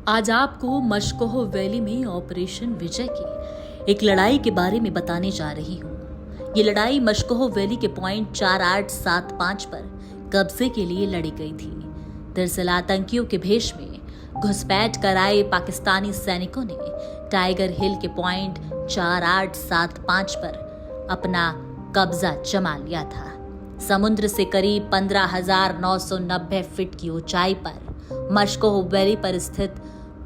आज आपको मशकोह वैली में ऑपरेशन विजय की एक लड़ाई के बारे में बताने जा रही हूँ। ये लड़ाई मशकोह वैली के पॉइंट 4875 पर कब्जे के लिए लड़ी गई थी। दरअसल आतंकियों के भेष में घुसपैठ कर आए पाकिस्तानी सैनिकों ने टाइगर हिल के पॉइंट 4875 पर अपना कब्जा जमा लिया था। समुद्र से करीब 15,990 फीट की ऊंचाई पर मशकोह वैली पर स्थित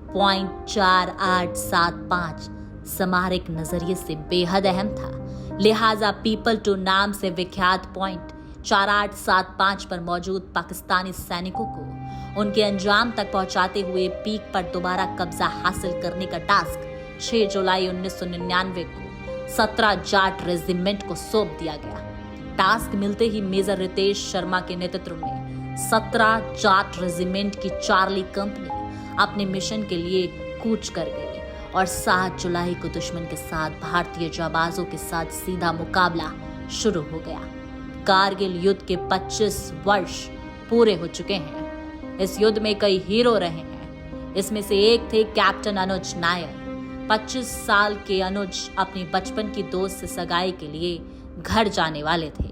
पॉइंट 4875 स्मारक नजरिए से बेहद अहम था। लिहाजा पीपल टू नाम से विख्यात पॉइंट 4875 पर मौजूद पाकिस्तानी सैनिकों को उनके अंजाम तक पहुंचाते हुए पीक पर दोबारा कब्जा हासिल करने का टास्क 6 जुलाई 1999 को 17 जाट रेजिमेंट को सौंप दिया गया। टास्क मिलते ही मेजर रितेश शर्मा के नेतृत्व में 17 जाट रेजिमेंट की चार्ली कंपनी अपने मिशन के लिए कूच कर गई और 7 जुलाई को दुश्मन के साथ भारतीय जाबाजों के साथ सीधा मुकाबला शुरू हो गया। कारगिल युद्ध के 25 वर्ष पूरे हो चुके हैं। इस युद्ध में कई हीरो रहे हैं। इसमें से एक थे कैप्टन अनुज नायर। 25 साल के अनुज अपनी बचपन की दोस्त से सगाई के लिए घर जाने वाले थे।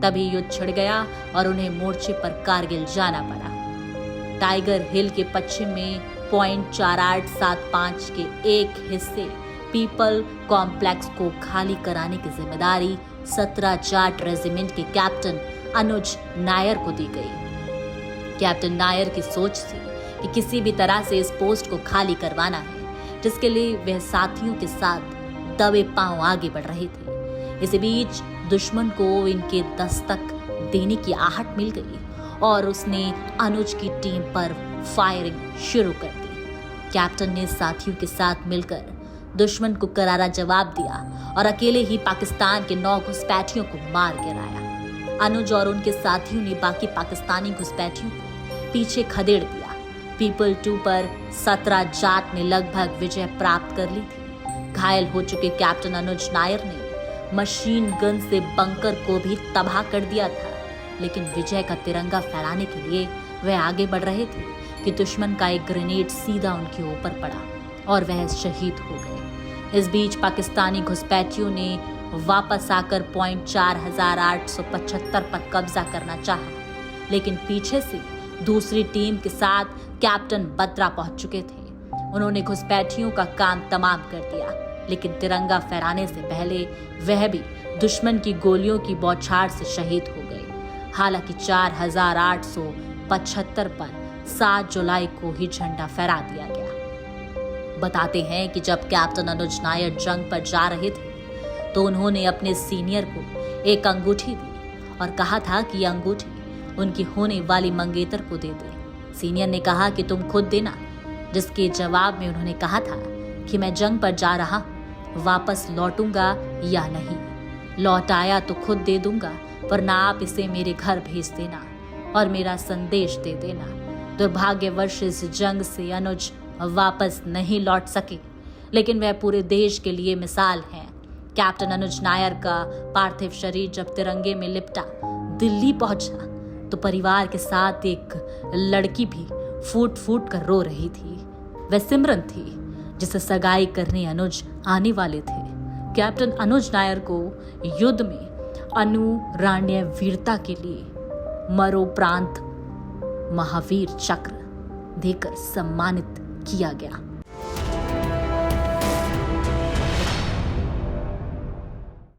तभी युद्ध छिड़ गया और उन्हें मोर्चे पर कारगिल जाना पड़ा। टाइगर हिल के पश्चिम में पॉइंट 4875 के एक हिस्से पीपल कॉम्प्लेक्स को खाली कराने की जिम्मेदारी 17 जाट रेजिमेंट के कैप्टन अनुज नायर को दी गई। कैप्टन नायर की सोच थी कि किसी भी तरह से इस पोस्ट को खाली करवाना है, जिसके लिए वह साथियों के साथ दबे पांव आगे बढ़ रहे थे। इसी बीच दुश्मन को इनके दस्तक देने की आहट मिल गई और उसने अनुज की टीम पर फायरिंग शुरू कर दी। कैप्टन ने साथियों के साथ मिलकर दुश्मन को करारा जवाब दिया और अकेले ही पाकिस्तान के 9 घुसपैठियों को मार गिराया। अनुज और उनके साथियों ने बाकी पाकिस्तानी घुसपैठियों को पीछे खदेड़ दिया। पीपल 2 पर 17 जाट ने लगभग विजय प्राप्त कर ली थी। घायल हो चुके कैप्टन अनुज नायर ने मशीन गन से बंकर को भी तबाह कर दिया था, लेकिन विजय का तिरंगा फहराने के लिए वह आगे बढ़ रहे थे कि दुश्मन का एक ग्रेनेड सीधा उनके ऊपर पड़ा और वह शहीद हो गए। इस बीच पाकिस्तानी घुसपैठियों ने वापस आकर पॉइंट 4875 पर कब्जा करना चाहा, लेकिन पीछे से दूसरी टीम के साथ कैप्टन बत्रा पहुंच चुके थे। उन्होंने घुसपैठियों का काम तमाम कर दिया, लेकिन तिरंगा फहराने से पहले वह भी दुश्मन की गोलियों की बौछार से शहीद हो गए। हालांकि 4875 पर 7 जुलाई को ही झंडा फहरा दिया गया। बताते हैं कि जब कैप्टन अनुज नायर जंग पर जा रहे थे तो उन्होंने अपने सीनियर को एक अंगूठी दी और कहा था कि यह अंगूठी उनकी होने वाली मंगेतर को दे दे। सीनियर ने कहा कि तुम खुद देना, जिसके जवाब में उन्होंने कहा था कि मैं जंग पर जा रहा, वापस लौटूंगा या नहीं। लौट आया तो खुद दे दूंगा, वरना आप इसे मेरे घर भेज देना और मेरा संदेश दे देना। दुर्भाग्यवश इस जंग से अनुज वापस नहीं लौट सके, लेकिन वह पूरे देश के लिए मिसाल हैं। कैप्टन अनुज नायर का पार्थिव शरीर जब तिरंगे में लिपटा दिल्ली पहुंचा तो परिवार के साथ एक लड़की भी फूट फूट कर रो रही थी। वह सिमरन थी, जिसे सगाई करने अनुज आने वाले थे। कैप्टन अनुज नायर को युद्ध में अनुरणनीय वीरता के लिए मरणोपरांत महावीर चक्र देकर सम्मानित किया गया।